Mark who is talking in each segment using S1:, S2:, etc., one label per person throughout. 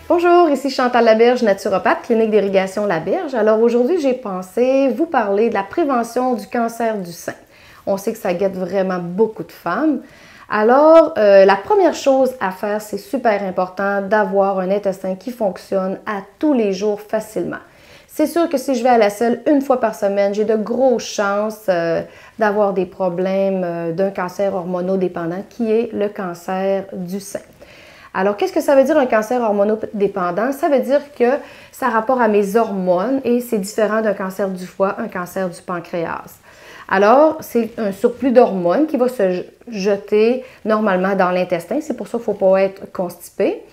S1: Bonjour, ici Chantal Laberge, naturopathe, clinique d'irrigation Laberge. Alors aujourd'hui, j'ai pensé vous parler de la prévention du cancer du sein. On sait que ça guette vraiment beaucoup de femmes. Alors, la première chose à faire, c'est super important d'avoir un intestin qui fonctionne à tous les jours facilement. C'est sûr que si je vais à la selle une fois par semaine, j'ai de grosses chances d'avoir des problèmes d'un cancer hormonodépendant qui est le cancer du sein. Alors, qu'est-ce que ça veut dire un cancer hormonodépendant? Ça veut dire que ça a rapport à mes hormones et c'est différent d'un cancer du foie, un cancer du pancréas. Alors, c'est un surplus d'hormones qui va se jeter normalement dans l'intestin. C'est pour ça qu'il ne faut pas être constipé.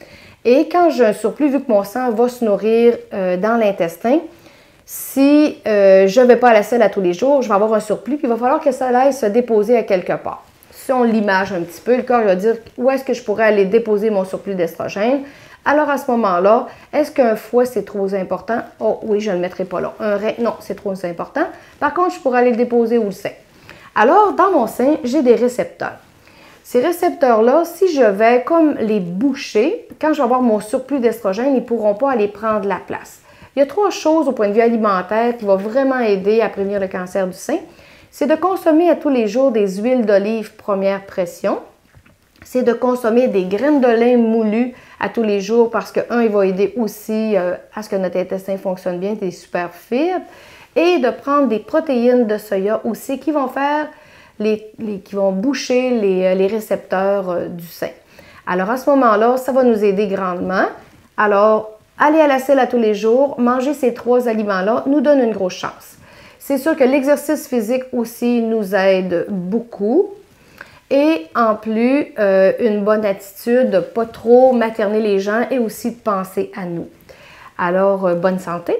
S1: Et quand j'ai un surplus, vu que mon sang va se nourrir dans l'intestin, si je ne vais pas à la selle à tous les jours, je vais avoir un surplus, puis il va falloir que ça aille se déposer à quelque part. Si on l'image un petit peu, le corps va dire où est-ce que je pourrais aller déposer mon surplus d'estrogène. Alors à ce moment-là, est-ce qu'un foie c'est trop important? Oh oui, je ne le mettrai pas là. Un rein, non, c'est trop important. Par contre, je pourrais aller le déposer où le sein? Alors, dans mon sein, j'ai des récepteurs. Ces récepteurs-là, si je vais comme les boucher, quand je vais avoir mon surplus d'estrogène, ils ne pourront pas aller prendre la place. Il y a trois choses au point de vue alimentaire qui vont vraiment aider à prévenir le cancer du sein. C'est de consommer à tous les jours des huiles d'olive première pression. C'est de consommer des graines de lin moulues à tous les jours parce que, il va aider aussi à ce que notre intestin fonctionne bien, des super fibres. Et de prendre des protéines de soya aussi qui vont faire, qui vont boucher les récepteurs du sein. Alors à ce moment-là, ça va nous aider grandement. Alors, aller à la selle à tous les jours, manger ces trois aliments-là nous donne une grosse chance. C'est sûr que l'exercice physique aussi nous aide beaucoup. Et en plus, une bonne attitude de ne pas trop materner les gens et aussi de penser à nous. Alors, bonne santé!